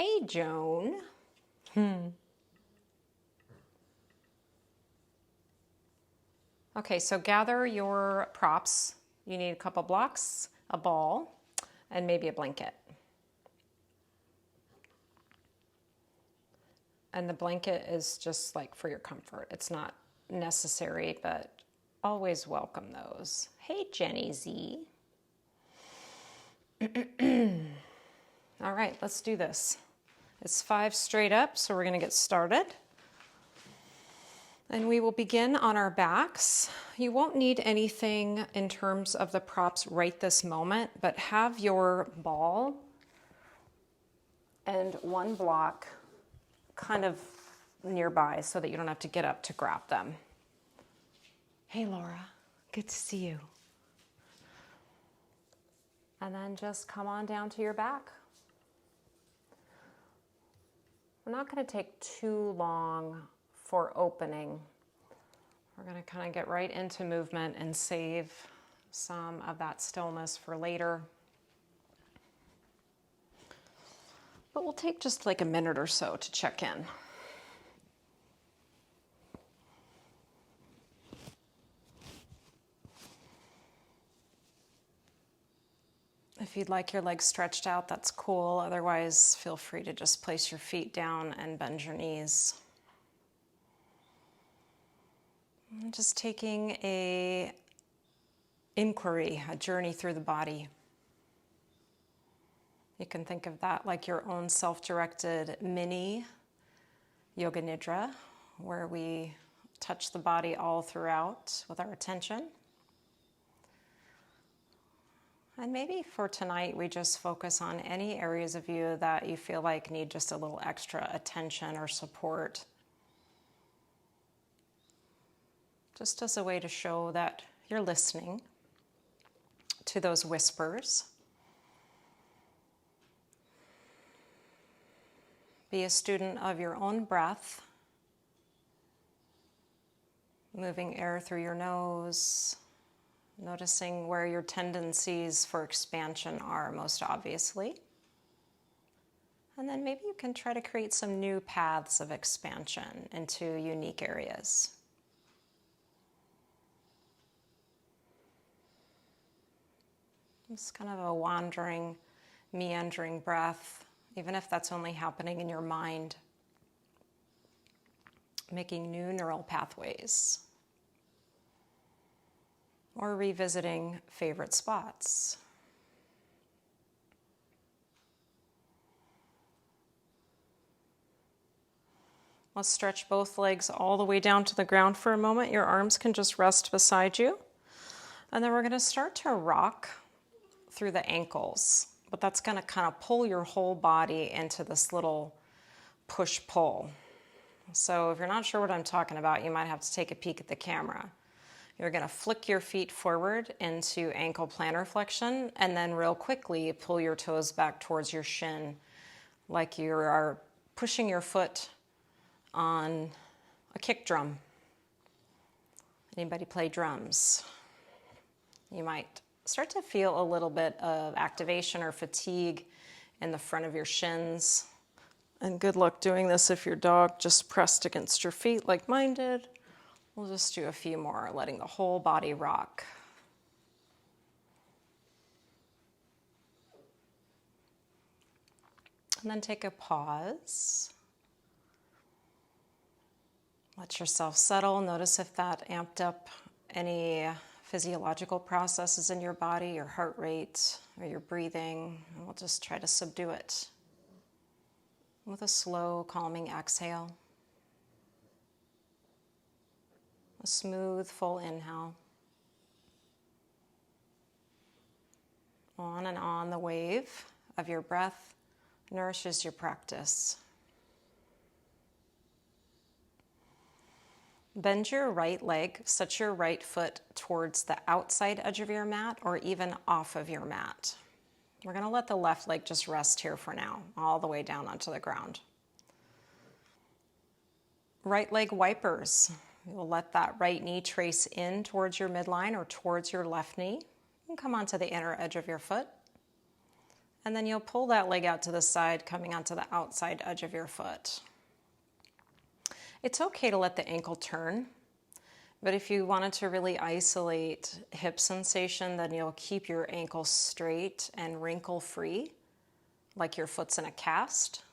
Hey, Joan. Okay, so gather your props. You need a couple blocks, a ball, and maybe a blanket. And the blanket is just like for your comfort. It's not necessary, but always welcome those. Hey, Jenny Z. All right, let's do this. It's 5 straight up, so we're going to get started. And we will begin on our backs. You won't need anything in terms of the props right this moment, but have your ball and one block kind of nearby so that you don't have to get up to grab them. Hey, Laura, good to see you. And then just come on down to your back. We're not going to take too long for opening. We're going to kind of get right into movement and save some of that stillness for later. But we'll take just like a minute or so to check in. If you'd like your legs stretched out, that's cool. Otherwise, feel free to just place your feet down and bend your knees. And just taking a inquiry, a journey through the body. You can think of that like your own self-directed mini yoga nidra, where we touch the body all throughout with our attention. And maybe for tonight, we just focus on any areas of you that you feel like need just a little extra attention or support. Just as a way to show that you're listening to those whispers. Be a student of your own breath, moving air through your nose, noticing where your tendencies for expansion are most obviously. And then maybe you can try to create some new paths of expansion into unique areas. It's kind of a wandering, meandering breath, even if that's only happening in your mind, making new neural pathways, or revisiting favorite spots. Let's stretch both legs all the way down to the ground for a moment. Your arms can just rest beside you. And then we're going to start to rock through the ankles, but that's going to kind of pull your whole body into this little push-pull. So if you're not sure what I'm talking about, you might have to take a peek at the camera. You're going to flick your feet forward into ankle plantar flexion, and then real quickly pull your toes back towards your shin, like you are pushing your foot on a kick drum. Anybody play drums? You might start to feel a little bit of activation or fatigue in the front of your shins. And good luck doing this if your dog just pressed against your feet like mine did. We'll just do a few more, letting the whole body rock. And then take a pause. Let yourself settle. Notice if that amped up any physiological processes in your body, your heart rate, or your breathing, and we'll just try to subdue it with a slow, calming exhale. A smooth, full inhale. On and on, the wave of your breath nourishes your practice. Bend your right leg, set your right foot towards the outside edge of your mat or even off of your mat. We're going to let the left leg just rest here for now, all the way down onto the ground. Right leg wipers. You'll let that right knee trace in towards your midline or towards your left knee. And come onto the inner edge of your foot. And then you'll pull that leg out to the side, coming onto the outside edge of your foot. It's okay to let the ankle turn, but if you wanted to really isolate hip sensation, then you'll keep your ankle straight and wrinkle-free, like your foot's in a cast,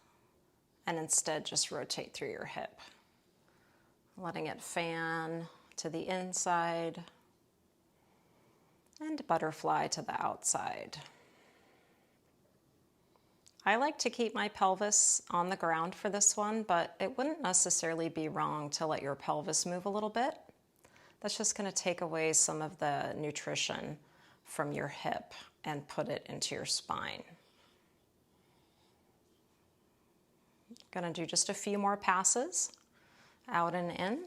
and instead just rotate through your hip, letting it fan to the inside and butterfly to the outside. I like to keep my pelvis on the ground for this one, but it wouldn't necessarily be wrong to let your pelvis move a little bit. That's just going to take away some of the nutrition from your hip and put it into your spine. Going to do just a few more passes, out and in,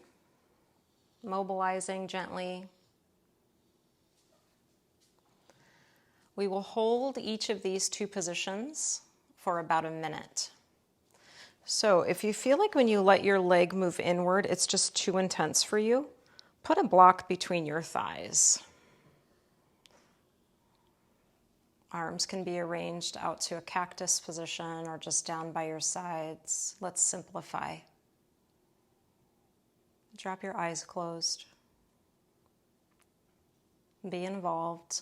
mobilizing gently. We will hold each of these two positions for about a minute. So if you feel like when you let your leg move inward, it's just too intense for you, put a block between your thighs. Arms can be arranged out to a cactus position or just down by your sides. Let's simplify. Drop your eyes closed. Be involved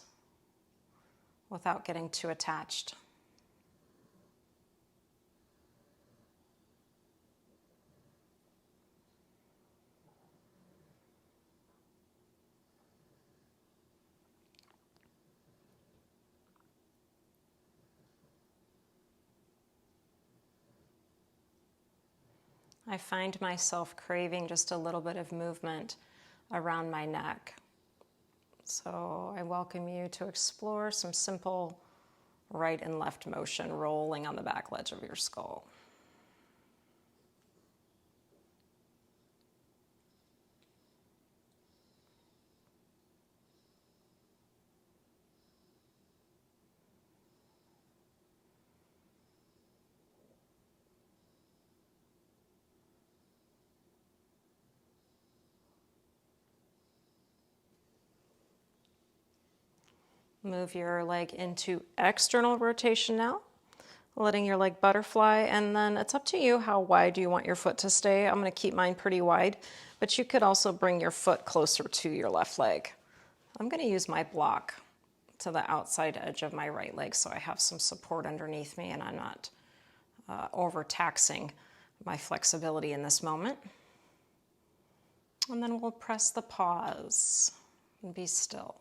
without getting too attached. I find myself craving just a little bit of movement around my neck. So I welcome you to explore some simple right and left motion, rolling on the back ledge of your skull. Move your leg into external rotation now, letting your leg butterfly, and then it's up to you how wide you want your foot to stay. I'm going to keep mine pretty wide, but you could also bring your foot closer to your left leg. I'm going to use my block to the outside edge of my right leg so I have some support underneath me and I'm not overtaxing my flexibility in this moment. And then we'll press the pause and be still.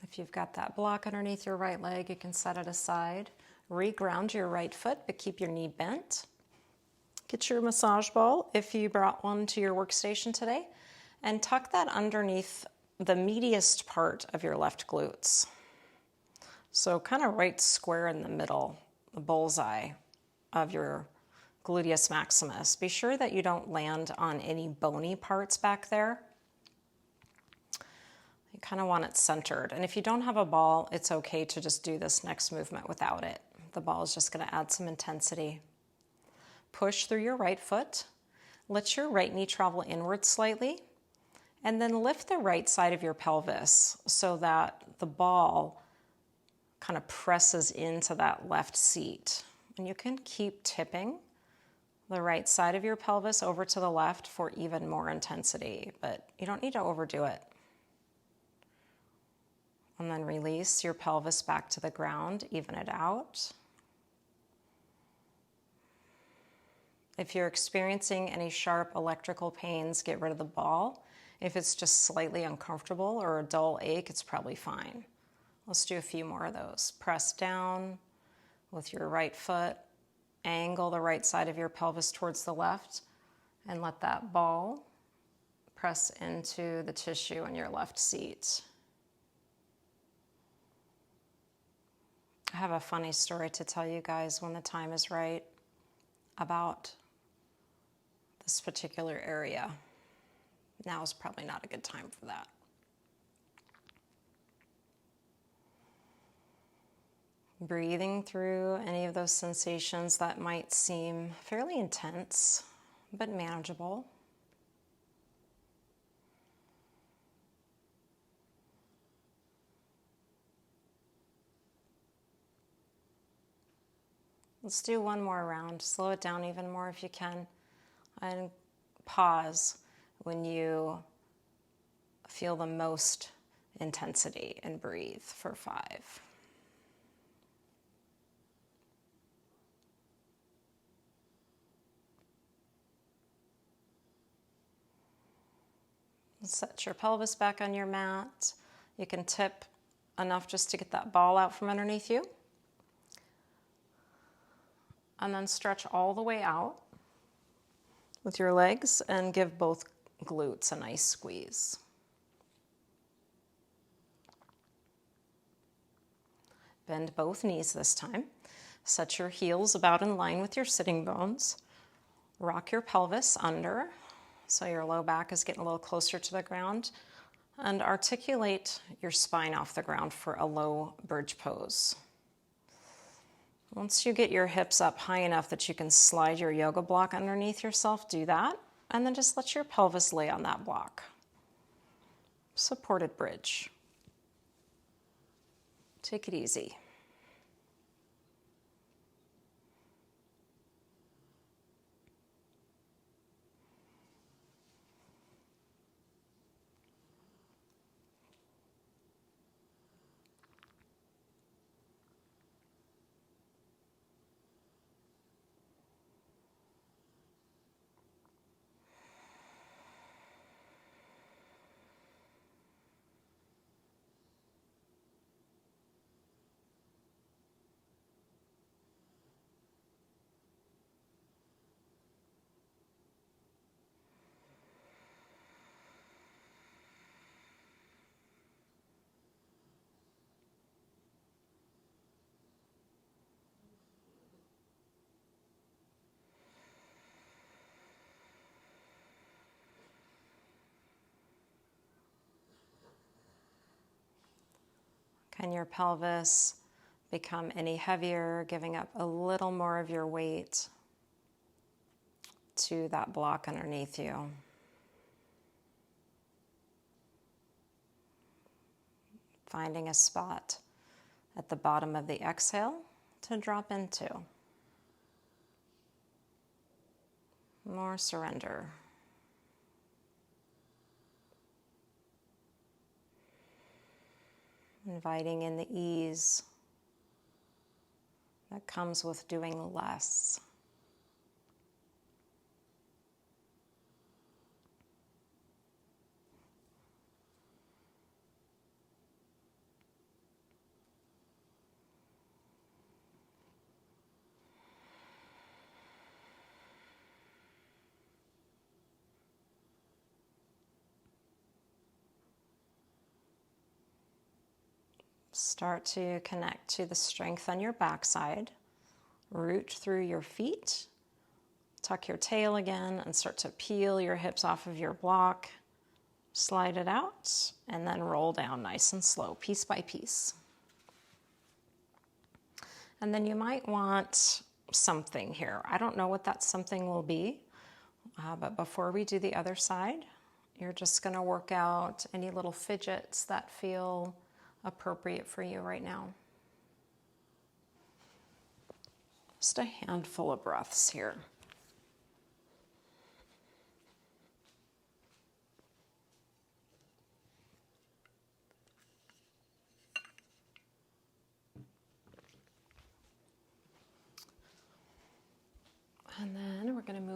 If you've got that block underneath your right leg, you can set it aside. Reground your right foot, but keep your knee bent. Get your massage ball, if you brought one to your workstation today, and tuck that underneath the meatiest part of your left glutes. So kind of right square in the middle, the bullseye of your gluteus maximus. Be sure that you don't land on any bony parts back there. You kind of want it centered. And if you don't have a ball, it's okay to just do this next movement without it. The ball is just going to add some intensity. Push through your right foot. Let your right knee travel inward slightly. And then lift the right side of your pelvis so that the ball kind of presses into that left seat. And you can keep tipping the right side of your pelvis over to the left for even more intensity, but you don't need to overdo it. And then release your pelvis back to the ground, even it out. If you're experiencing any sharp electrical pains, get rid of the ball. If it's just slightly uncomfortable or a dull ache, it's probably fine. Let's do a few more of those. Press down with your right foot, angle the right side of your pelvis towards the left, and let that ball press into the tissue in your left seat. I have a funny story to tell you guys when the time is right about this particular area. Now is probably not a good time for that. Breathing through any of those sensations that might seem fairly intense, but manageable. Let's do one more round. Slow it down even more if you can. And pause when you feel the most intensity and breathe for 5. Set your pelvis back on your mat. You can tip enough just to get that ball out from underneath you. And then stretch all the way out with your legs and give both glutes a nice squeeze. Bend both knees this time. Set your heels about in line with your sitting bones. Rock your pelvis under so your low back is getting a little closer to the ground. And articulate your spine off the ground for a low bridge pose. Once you get your hips up high enough that you can slide your yoga block underneath yourself, do that. And then just let your pelvis lay on that block. Supported bridge. Take it easy. Can your pelvis become any heavier, giving up a little more of your weight to that block underneath you? Finding a spot at the bottom of the exhale to drop into. More surrender. Inviting in the ease that comes with doing less. Start to connect to the strength on your backside. Root through your feet. Tuck your tail again and start to peel your hips off of your block. Slide it out and then roll down nice and slow, piece by piece. And then you might want something here. I don't know what that something will be, but before we do the other side, you're just going to work out any little fidgets that feel appropriate for you right now. Just a handful of breaths here. And then we're going to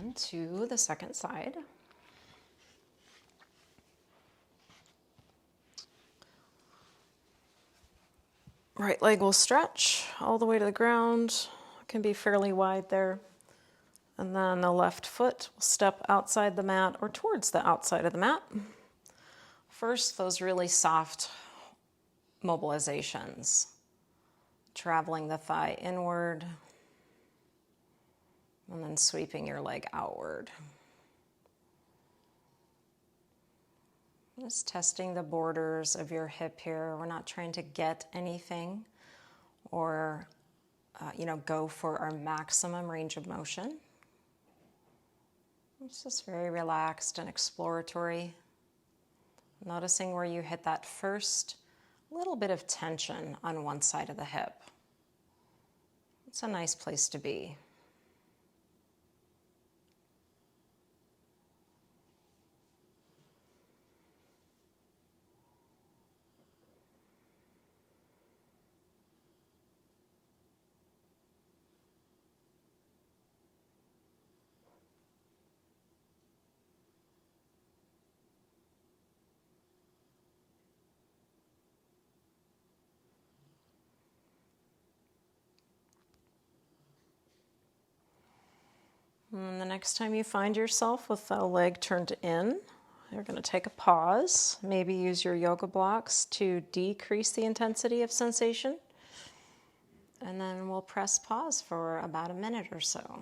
on to the second side. Right leg will stretch all the way to the ground. It can be fairly wide there. And then the left foot will step outside the mat or towards the outside of the mat. First, those really soft mobilizations. Traveling the thigh inward and then sweeping your leg outward. Just testing the borders of your hip here. We're not trying to get anything or, go for our maximum range of motion. It's just very relaxed and exploratory. Noticing where you hit that first little bit of tension on one side of the hip. It's a nice place to be. And the next time you find yourself with a leg turned in, you're going to take a pause. Maybe use your yoga blocks to decrease the intensity of sensation. And then we'll press pause for about a minute or so.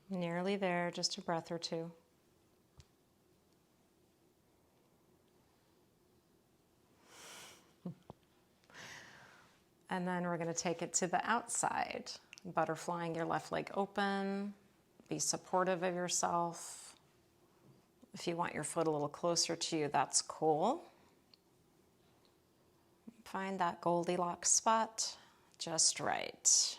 Nearly there, just a breath or two. And then we're going to take it to the outside. Butterflying your left leg open. Be supportive of yourself. If you want your foot a little closer to you, that's cool. Find that Goldilocks spot just right.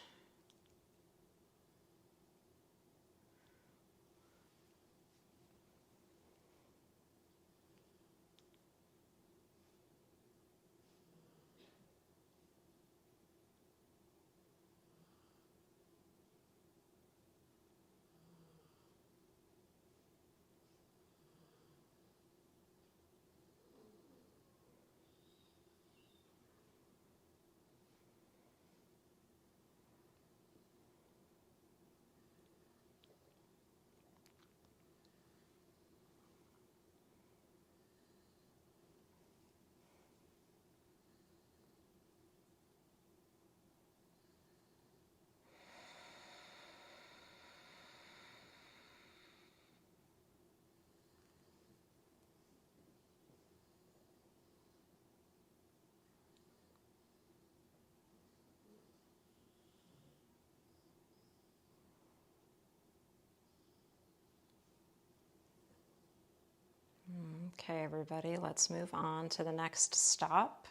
Okay, everybody, let's move on to the next stop.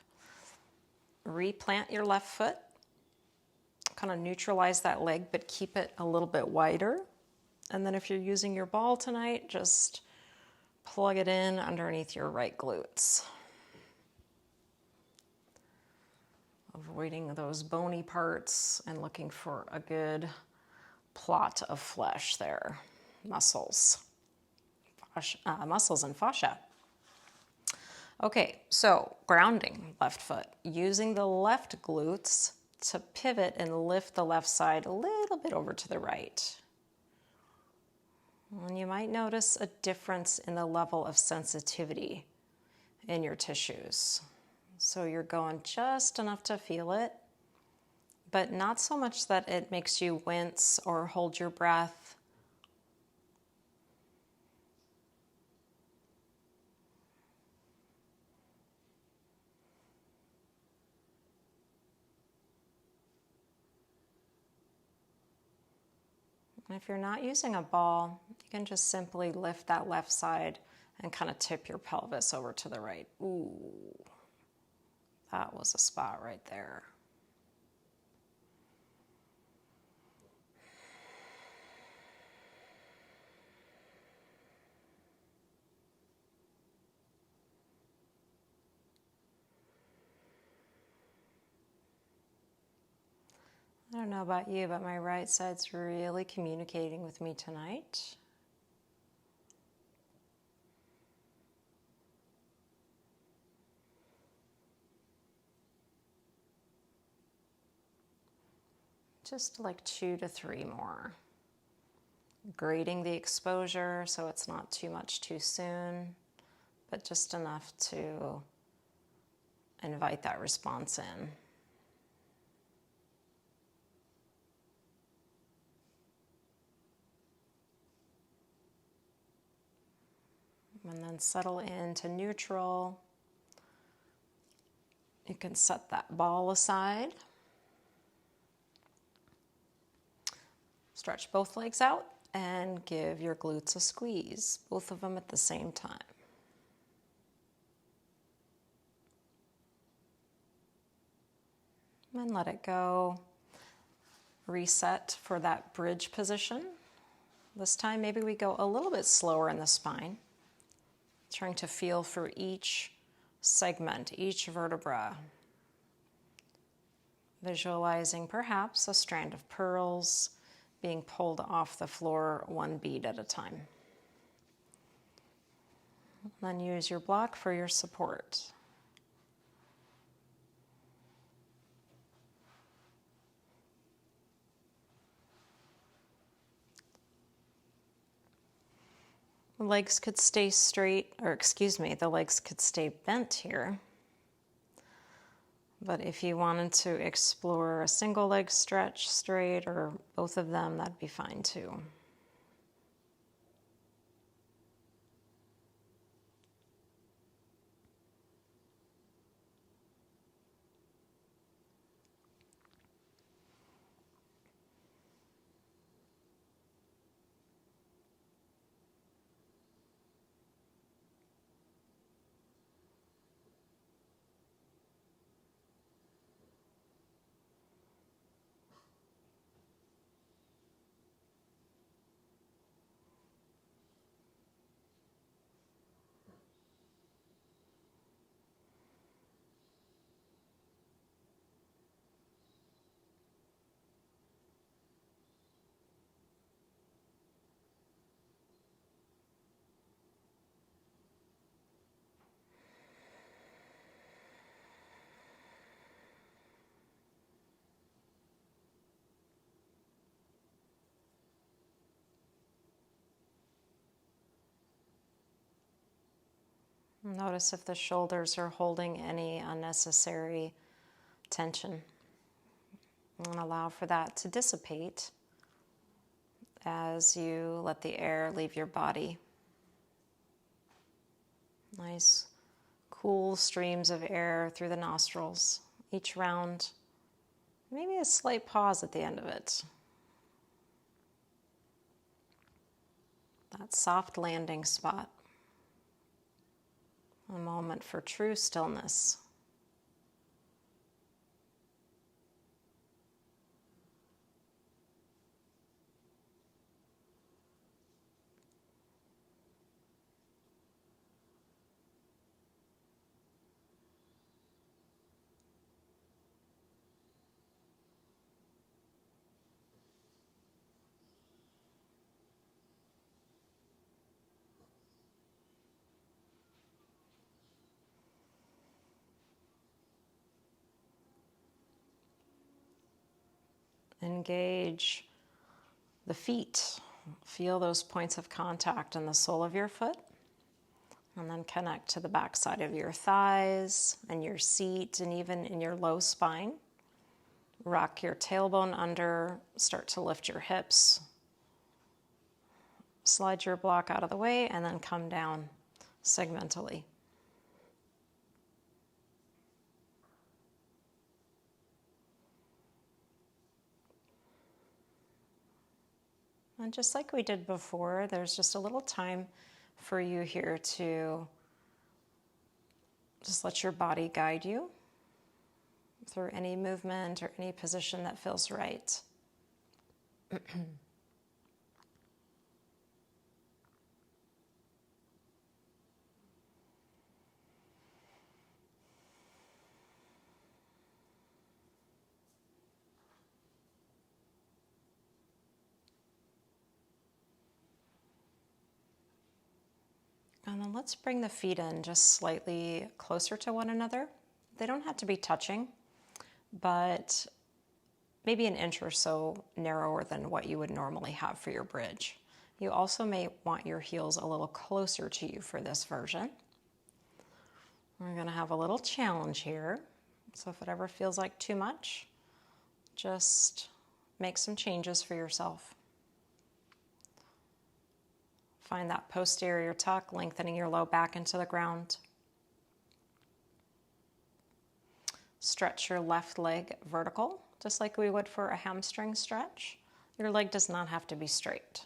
Replant your left foot. Kind of neutralize that leg, but keep it a little bit wider. And then if you're using your ball tonight, just plug it in underneath your right glutes. Avoiding those bony parts and looking for a good plot of flesh there. Muscles and fascia. Okay, so grounding left foot, using the left glutes to pivot and lift the left side a little bit over to the right. And you might notice a difference in the level of sensitivity in your tissues. So you're going just enough to feel it, but not so much that it makes you wince or hold your breath. And if you're not using a ball, you can just simply lift that left side and kind of tip your pelvis over to the right. Ooh, that was a spot right there. I don't know about you, but my right side's really communicating with me tonight. Just like 2 to 3 more. Grading the exposure so it's not too much too soon, but just enough to invite that response in. And then settle into neutral. You can set that ball aside. Stretch both legs out and give your glutes a squeeze, both of them at the same time. And let it go. Reset for that bridge position. This time maybe we go a little bit slower in the spine, trying to feel for each segment, each vertebra. Visualizing perhaps a strand of pearls being pulled off the floor one bead at a time. Then use your block for your support. The legs could stay straight, the legs could stay bent here. But if you wanted to explore a single leg stretch straight or both of them, that'd be fine too. Notice if the shoulders are holding any unnecessary tension. And allow for that to dissipate as you let the air leave your body. Nice, cool streams of air through the nostrils, each round. Maybe a slight pause at the end of it. That soft landing spot. A moment for true stillness. Engage the feet Feel those points of contact in the sole of your foot. And then connect to the back side of your thighs and your seat and even in your low spine. Rock your tailbone under, start to lift your hips. Slide your block out of the way and then come down segmentally. And just like we did before, there's just a little time for you here to just let your body guide you through any movement or any position that feels right. And then let's bring the feet in just slightly closer to one another. They don't have to be touching, but maybe an inch or so narrower than what you would normally have for your bridge. You also may want your heels a little closer to you for this version. We're going to have a little challenge here. So if it ever feels like too much, just make some changes for yourself. Find that posterior tuck, lengthening your low back into the ground. Stretch your left leg vertical, just like we would for a hamstring stretch. Your leg does not have to be straight.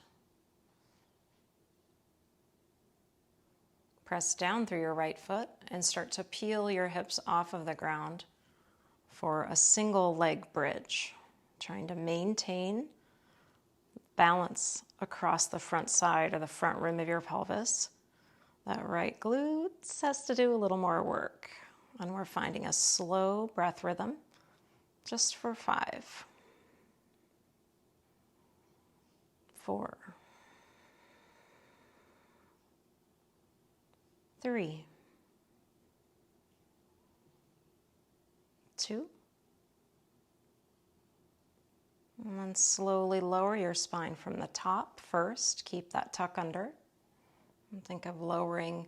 Press down through your right foot and start to peel your hips off of the ground for a single leg bridge, trying to maintain balance across the front side or the front rim of your pelvis. That right glute has to do a little more work. And we're finding a slow breath rhythm just for 5, 4, 3, 2, and then slowly lower your spine from the top first. Keep that tuck under. And think of lowering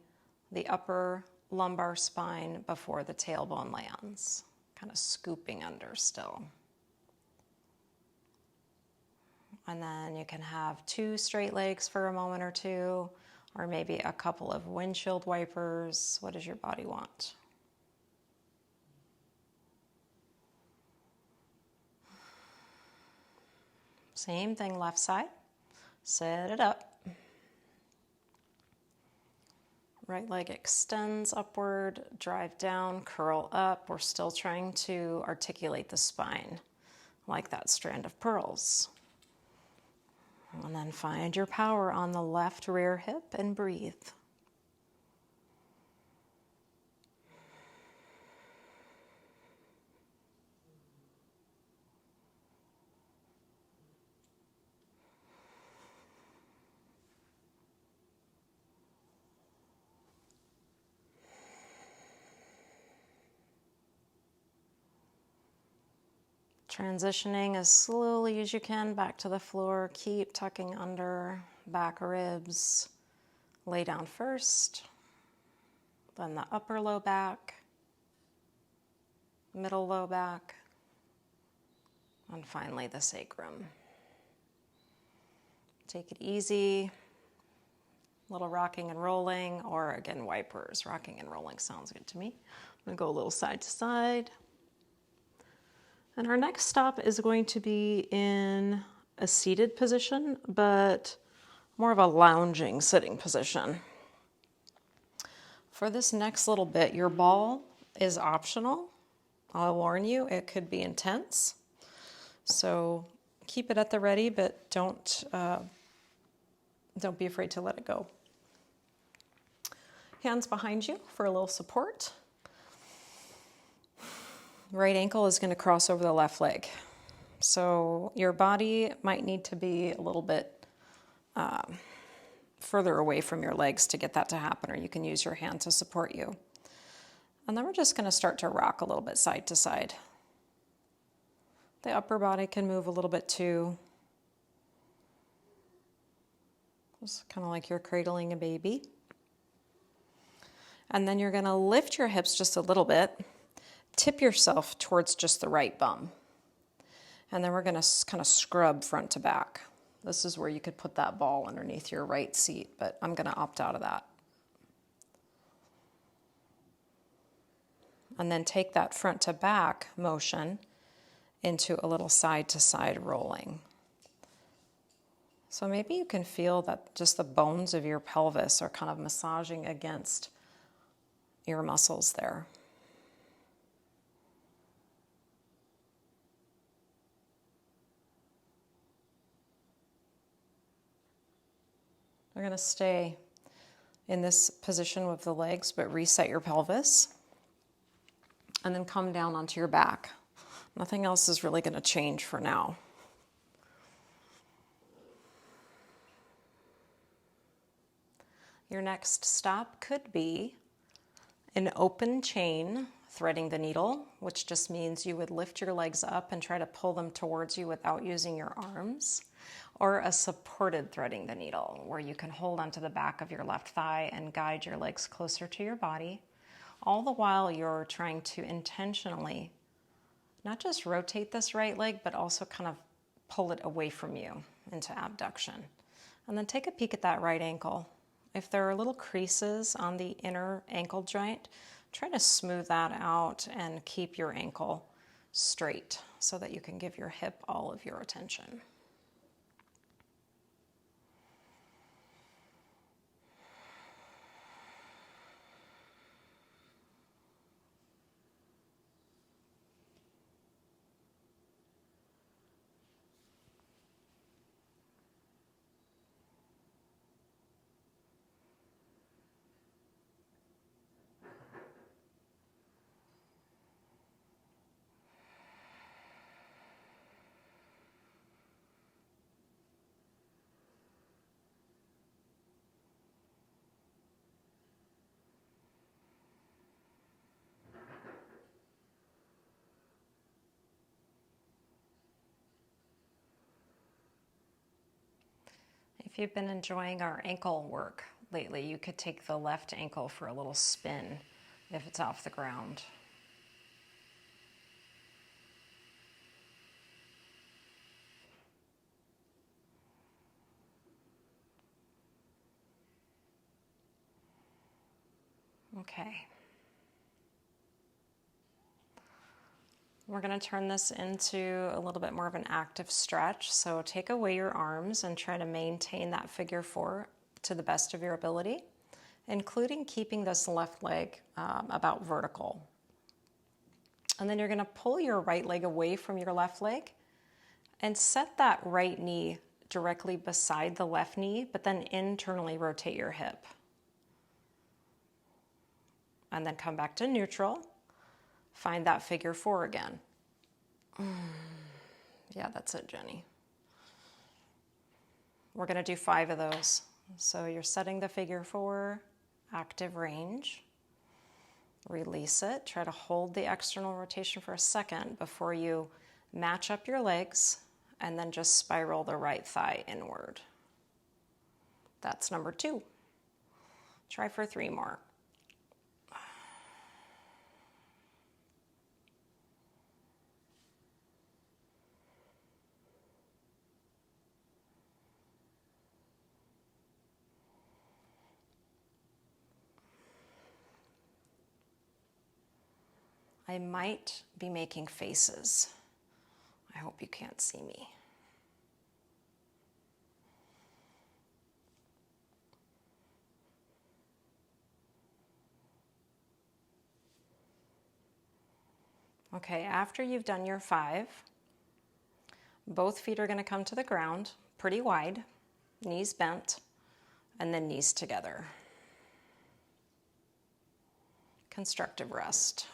the upper lumbar spine before the tailbone lands. Kind of scooping under still. And then you can have 2 straight legs for a moment or two, or maybe a couple of windshield wipers. What does your body want? Same thing, left side. Set it up. Right leg extends upward, drive down, curl up. We're still trying to articulate the spine like that strand of pearls. And then find your power on the left rear hip and breathe. Transitioning as slowly as you can back to the floor. Keep tucking under, back ribs. Lay down first, then the upper low back, middle low back, and finally the sacrum. Take it easy. Little rocking and rolling, or again, wipers. Rocking and rolling sounds good to me. I'm going to go a little side to side. And our next stop is going to be in a seated position, but more of a lounging sitting position. For this next little bit, your ball is optional. I'll warn you, it could be intense. So keep it at the ready, but don't be afraid to let it go. Hands behind you for a little support. Right ankle is going to cross over the left leg. So your body might need to be a little bit further away from your legs to get that to happen, or you can use your hand to support you. And then we're just going to start to rock a little bit side to side. The upper body can move a little bit too. It's kind of like you're cradling a baby. And then you're going to lift your hips just a little bit, tip yourself towards just the right bum. And then we're going to kind of scrub front to back. This is where you could put that ball underneath your right seat, but I'm going to opt out of that. And then take that front to back motion into a little side to side rolling. So maybe you can feel that just the bones of your pelvis are kind of massaging against your muscles there. We're going to stay in this position with the legs, but reset your pelvis. And then come down onto your back. Nothing else is really going to change for now. Your next stop could be an open chain threading the needle, which just means you would lift your legs up and try to pull them towards you without using your arms, or a supported threading the needle, where you can hold onto the back of your left thigh and guide your legs closer to your body, all the while you're trying to intentionally not just rotate this right leg, but also kind of pull it away from you into abduction. And then take a peek at that right ankle. If there are little creases on the inner ankle joint, try to smooth that out and keep your ankle straight so that you can give your hip all of your attention. If you've been enjoying our ankle work lately, you could take the left ankle for a little spin if it's off the ground. Okay. We're going to turn this into a little bit more of an active stretch. So take away your arms and try to maintain that figure four to the best of your ability, including keeping this left leg about vertical. And then you're going to pull your right leg away from your left leg and set that right knee directly beside the left knee, but then internally rotate your hip. And then come back to neutral. Find that figure four again. Yeah, that's it, Jenny. We're going to do 5 of those. So you're setting the figure four, active range. Release it. Try to hold the external rotation for a second before you match up your legs and then just spiral the right thigh inward. That's number 2. Try for 3 more. I might be making faces. I hope you can't see me. Okay, after you've done your 5, both feet are going to come to the ground pretty wide, knees bent, and then knees together. Constructive rest.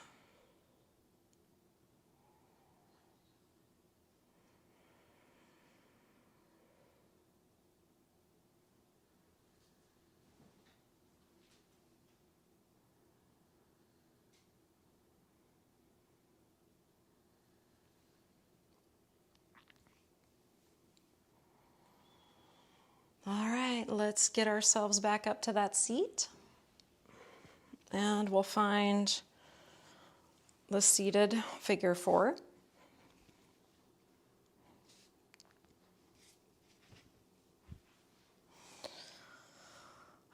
All right, right, let's get ourselves back up to that seat. And we'll find the seated figure 4.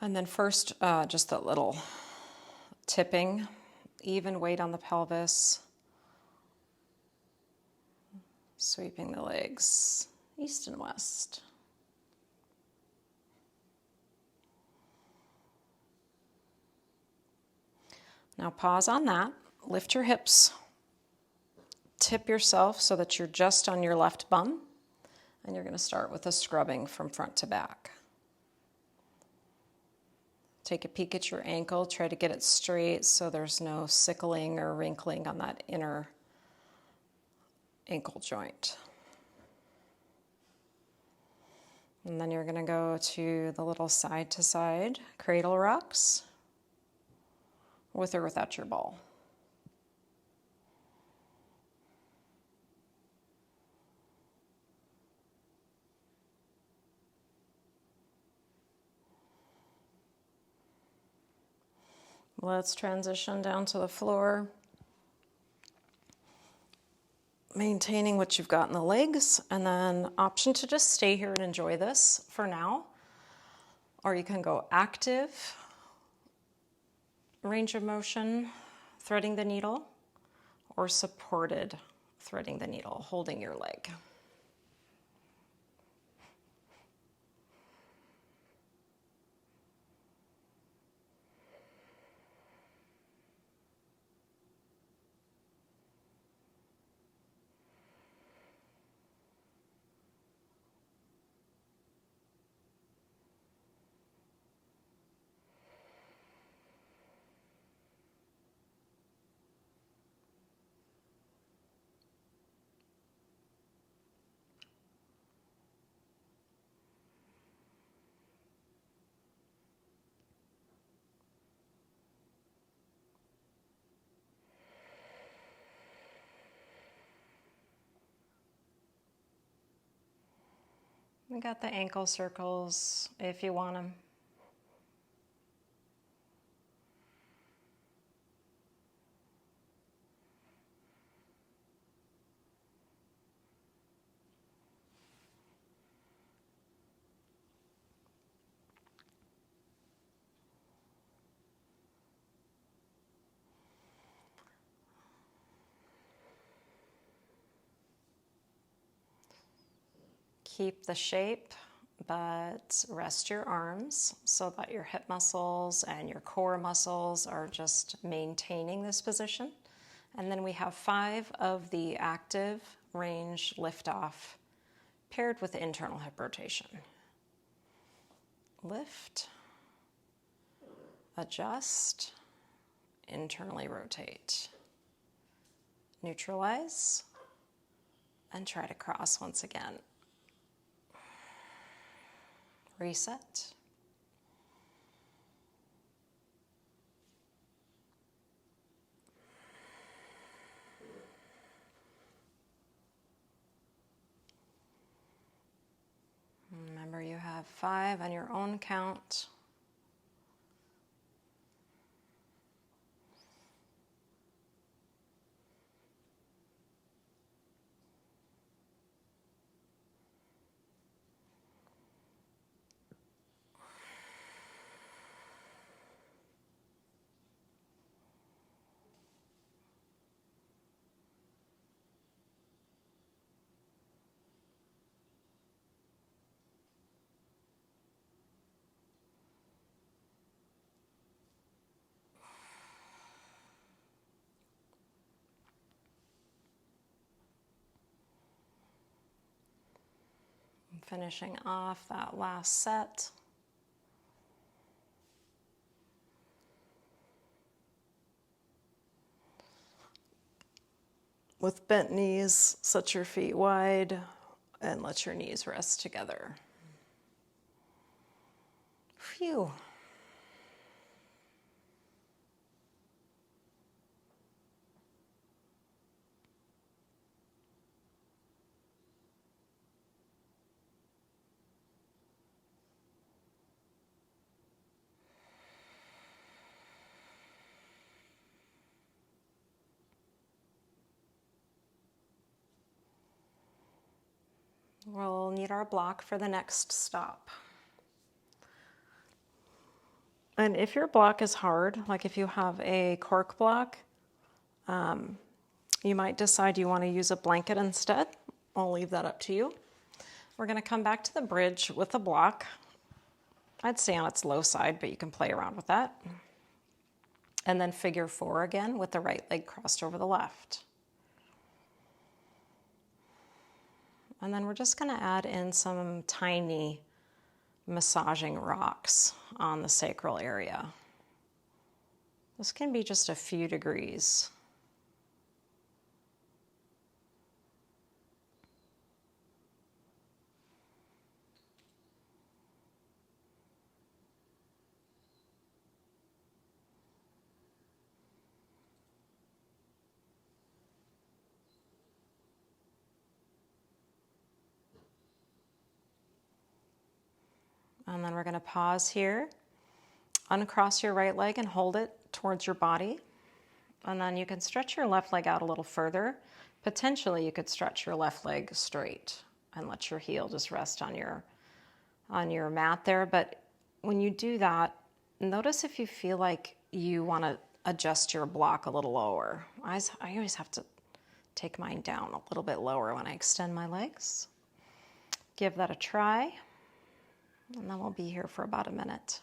And then first, just that little tipping, even weight on the pelvis, sweeping the legs east and west. Now pause on that, lift your hips, tip yourself so that you're just on your left bum, and you're going to start with a scrubbing from front to back. Take a peek at your ankle, try to get it straight so there's no sickling or wrinkling on that inner ankle joint. And then you're going to go to the little side to side cradle rocks, with or without your ball. Let's transition down to the floor, maintaining what you've got in the legs, and then option to just stay here and enjoy this for now. Or you can go active, range of motion, threading the needle, or supported threading the needle, holding your leg. We got the ankle circles if you want them. Keep the shape, but rest your arms so that your hip muscles and your core muscles are just maintaining this position. And then we have 5 of the active range lift-off paired with internal hip rotation. Lift, adjust, internally rotate, neutralize, and try to cross once again. Reset. Remember, you have 5 on your own count. Finishing off that last set. With bent knees, set your feet wide and let your knees rest together. Phew. We'll need our block for the next stop. And if your block is hard, like if you have a cork block, you might decide you want to use a blanket instead. I'll leave that up to you. We're going to come back to the bridge with the block. I'd stay on its low side, but you can play around with that. And then figure 4 again with the right leg crossed over the left. And then we're just going to add in some tiny massaging rocks on the sacral area. This can be just a few degrees. And then we're going to pause here, uncross your right leg and hold it towards your body. And then you can stretch your left leg out a little further. Potentially you could stretch your left leg straight and let your heel just rest on your mat there. But when you do that, notice if you feel like you want to adjust your block a little lower. I always have to take mine down a little bit lower when I extend my legs. Give that a try. And then we'll be here for about a minute.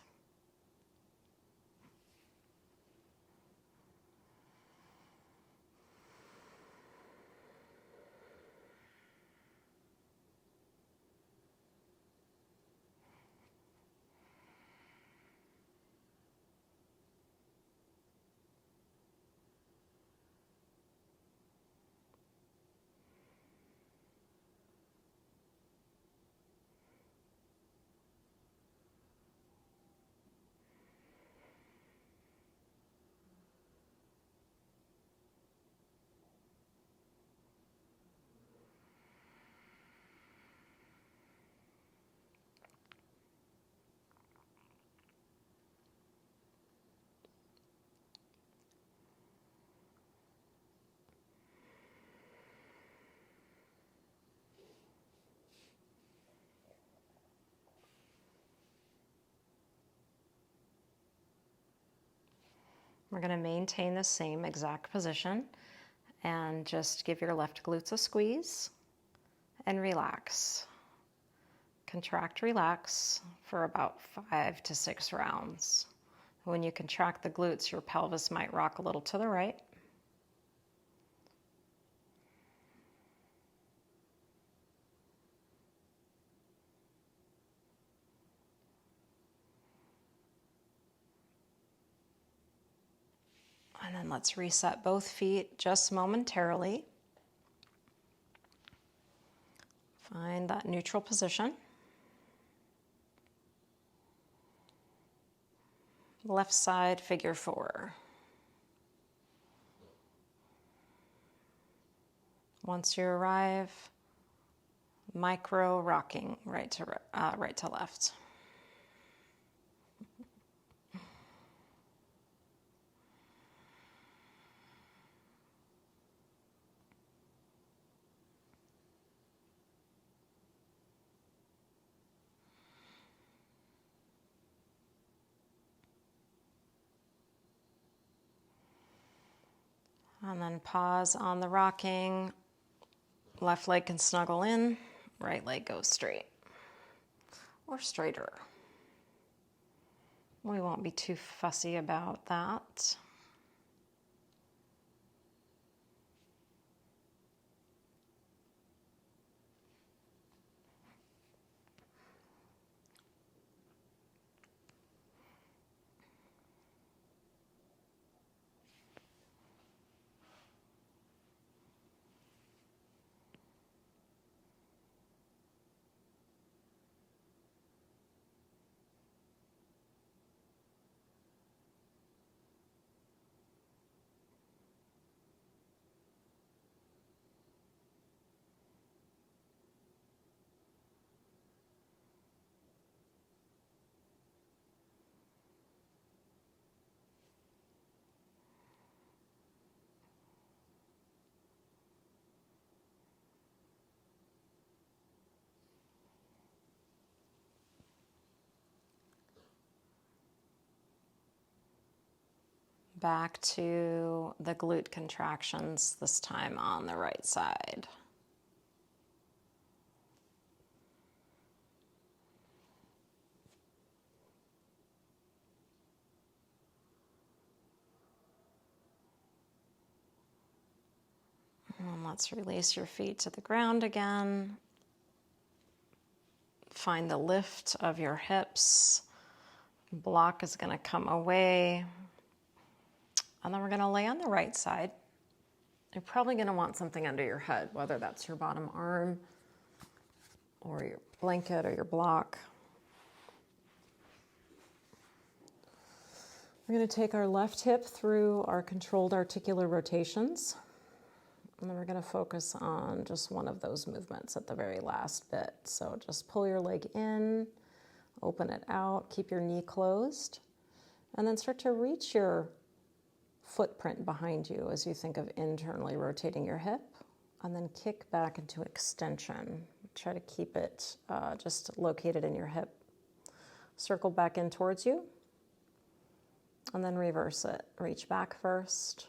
We're going to maintain the same exact position and just give your left glutes a squeeze and relax. Contract, relax for about 5 to 6 rounds. When you contract the glutes, your pelvis might rock a little to the right. And then let's reset both feet just momentarily. Find that neutral position. Left side, figure 4. Once you arrive, micro rocking right to left. And then pause on the rocking. Left leg can snuggle in, right leg goes straight or straighter. We won't be too fussy about that. Back to the glute contractions, this time on the right side. And let's release your feet to the ground again. Find the lift of your hips. Block is going to come away. And then we're going to lay on the right side. You're probably going to want something under your head, whether that's your bottom arm or your blanket or your block. We're going to take our left hip through our controlled articular rotations. And then we're going to focus on just one of those movements at the very last bit. So just pull your leg in, open it out, keep your knee closed, and then start to reach your footprint behind you as you think of internally rotating your hip, and then kick back into extension. Try to keep it just located in your hip. Circle back in towards you, and then reverse it. Reach back first.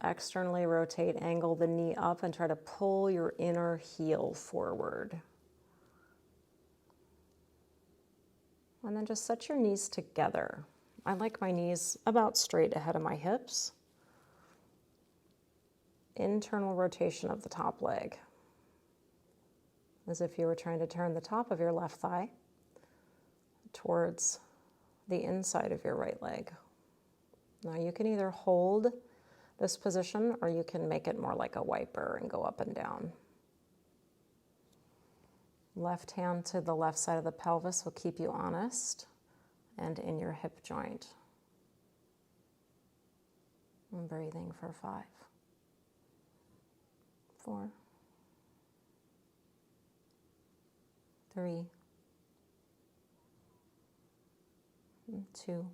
Externally rotate, angle the knee up, and try to pull your inner heel forward. And then just set your knees together. I like my knees about straight ahead of my hips. Internal rotation of the top leg, as if you were trying to turn the top of your left thigh towards the inside of your right leg. Now you can either hold this position or you can make it more like a wiper and go up and down. Left hand to the left side of the pelvis will keep you honest and in your hip joint. And breathing for 5, 4, 3, 2,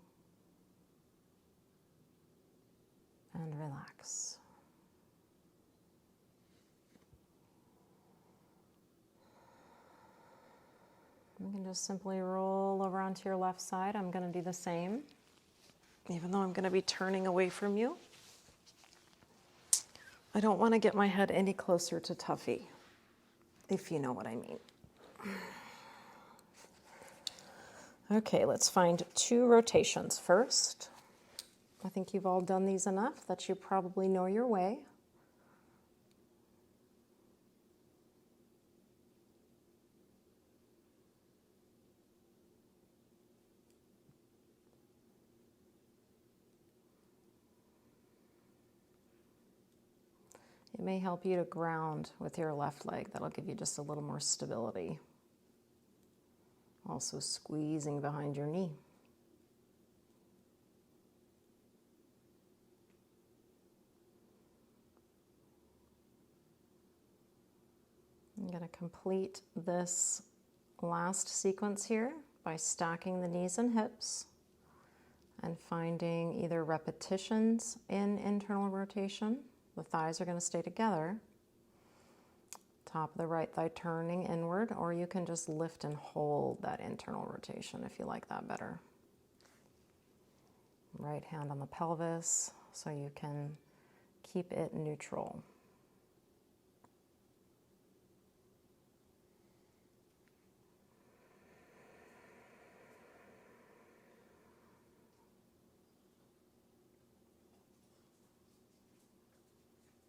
and relax. You can just simply roll over onto your left side. I'm going to do the same, even though I'm going to be turning away from you. I don't want to get my head any closer to Tuffy, if you know what I mean. Okay, let's find 2 rotations first. I think you've all done these enough that you probably know your way. It may help you to ground with your left leg. That'll give you just a little more stability. Also squeezing behind your knee. I'm going to complete this last sequence here by stacking the knees and hips and finding either repetitions in internal rotation. The thighs are going to stay together. Top of the right thigh turning inward, or you can just lift and hold that internal rotation if you like that better. Right hand on the pelvis so you can keep it neutral.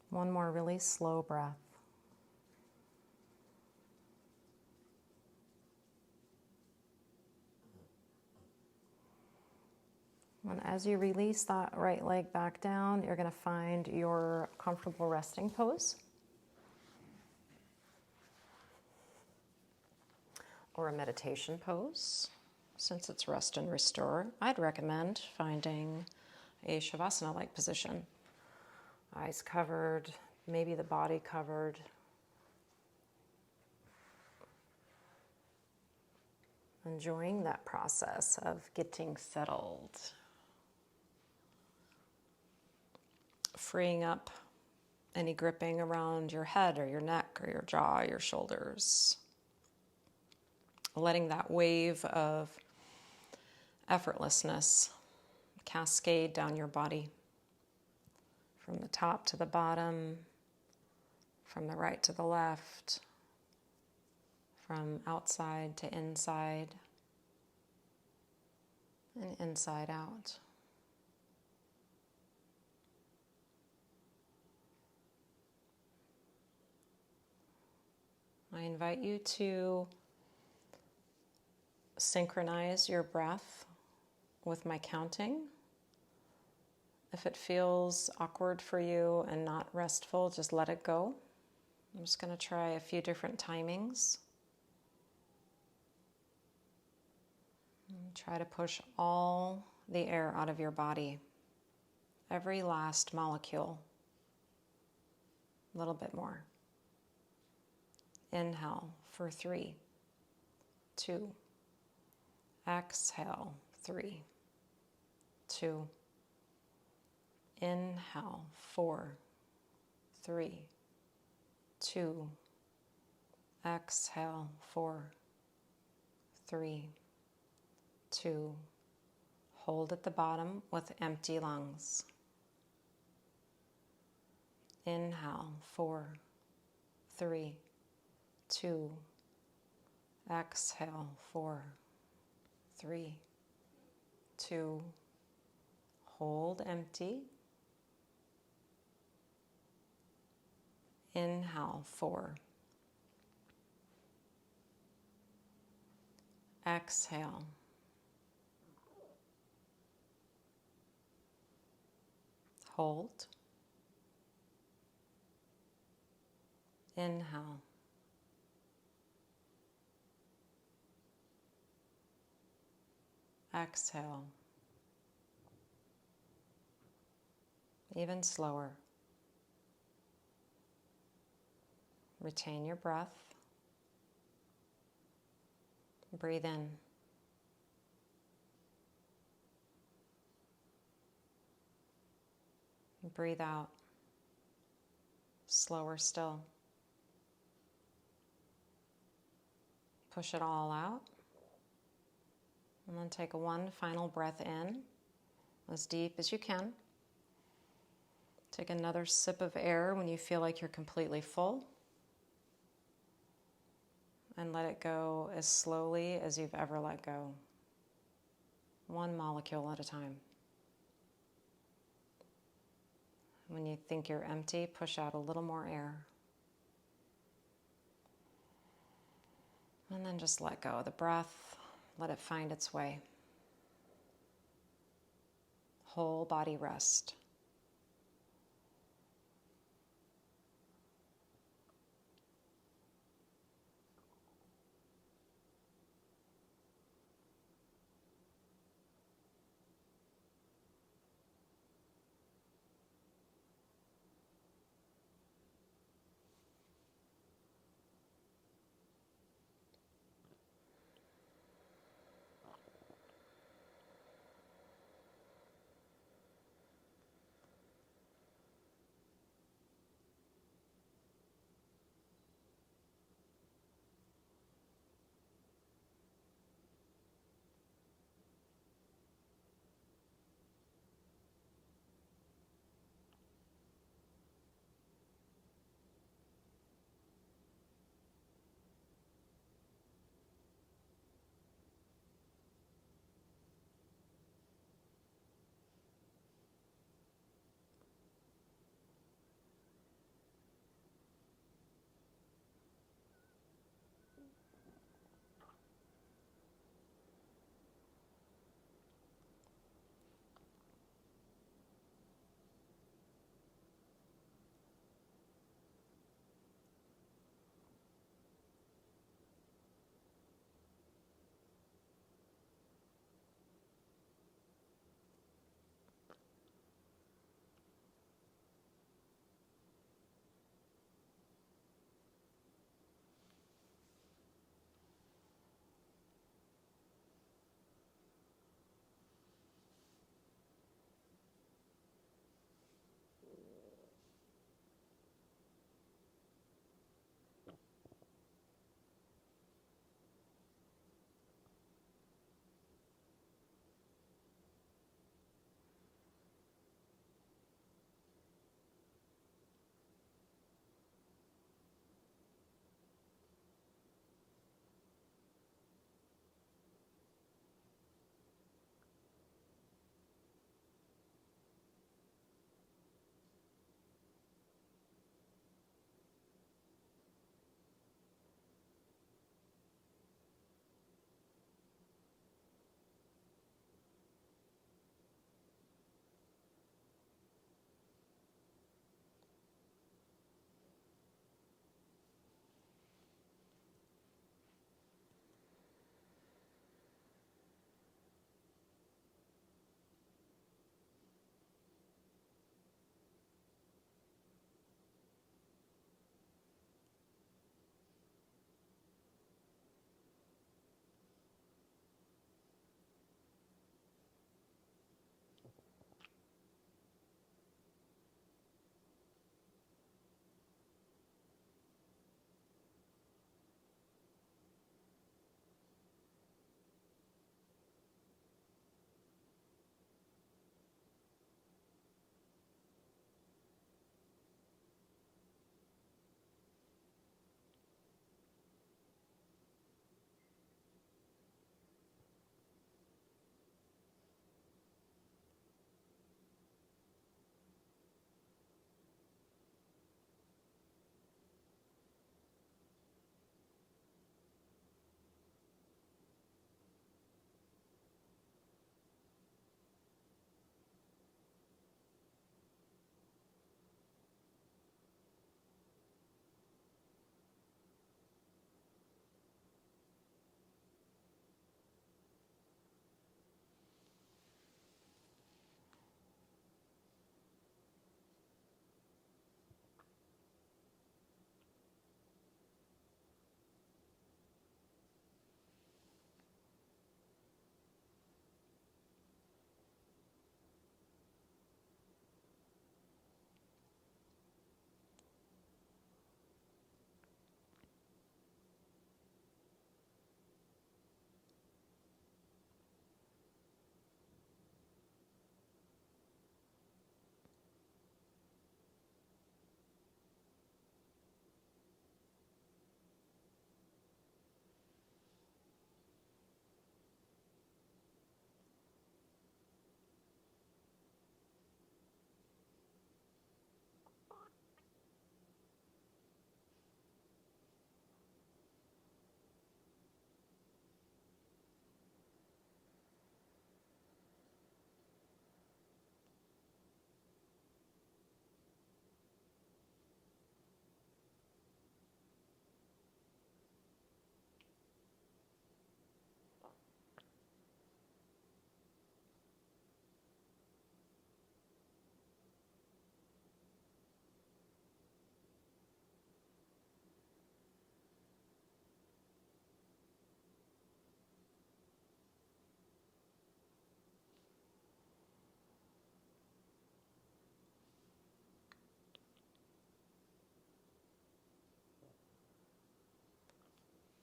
One more really slow breath. And as you release that right leg back down, you're going to find your comfortable resting pose. Or a meditation pose. Since it's rest and restore, I'd recommend finding a Shavasana-like position. Eyes covered, maybe the body covered. Enjoying that process of getting settled. Freeing up any gripping around your head or your neck or your jaw, or your shoulders. Letting that wave of effortlessness cascade down your body from the top to the bottom, from the right to the left, from outside to inside, and inside out. I invite you to synchronize your breath with my counting. If it feels awkward for you and not restful, just let it go. I'm just going to try a few different timings. And try to push all the air out of your body, every last molecule. A little bit more. Inhale for 3, 2. Exhale, 3, 2. Inhale, 4, 3, 2. Exhale, 4, 3, 2. Hold at the bottom with empty lungs. Inhale, 4, 3, 2. Exhale, 4, 3, 2. Hold empty. Inhale, 4. Exhale. Hold. Inhale. Exhale. Even slower. Retain your breath. Breathe in. Breathe out. Slower still. Push it all out. And then take one final breath in, as deep as you can. Take another sip of air when you feel like you're completely full. And let it go as slowly as you've ever let go. One molecule at a time. When you think you're empty, push out a little more air. And then just let go of the breath. Let it find its way. Whole body rest.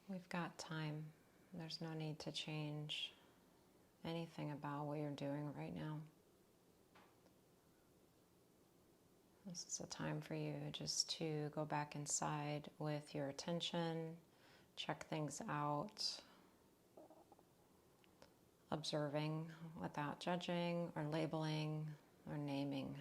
We've got time. There's no need to change anything about what you're doing right now. This is a time for you just to go back inside with your attention, check things out, observing without judging or labeling or naming.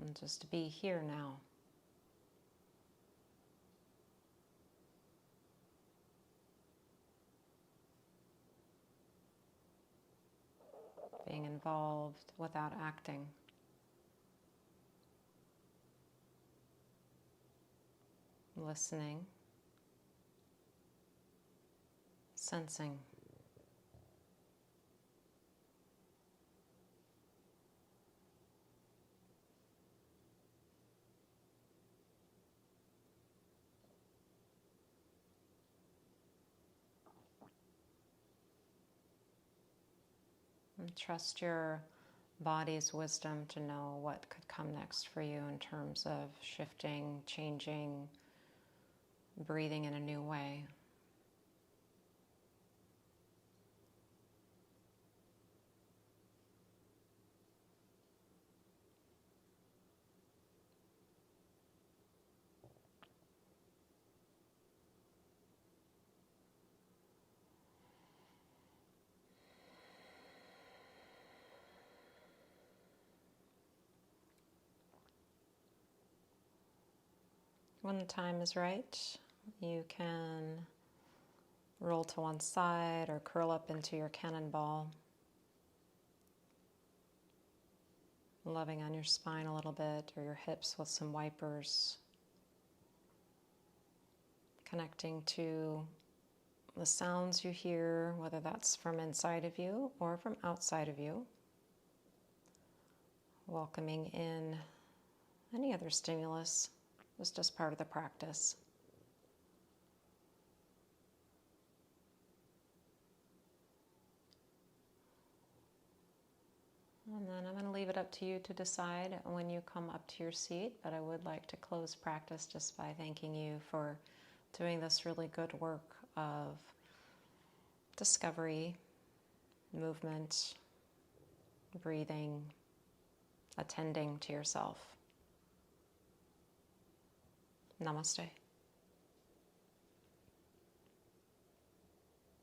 And just to be here now. Being involved without acting. Listening. Sensing. And trust your body's wisdom to know what could come next for you in terms of shifting, changing, breathing in a new way. When the time is right, you can roll to one side or curl up into your cannonball, loving on your spine a little bit or your hips with some wipers, connecting to the sounds you hear, whether that's from inside of you or from outside of you, welcoming in any other stimulus. It's just part of the practice. And then I'm going to leave it up to you to decide when you come up to your seat, but I would like to close practice just by thanking you for doing this really good work of discovery, movement, breathing, attending to yourself. Namaste.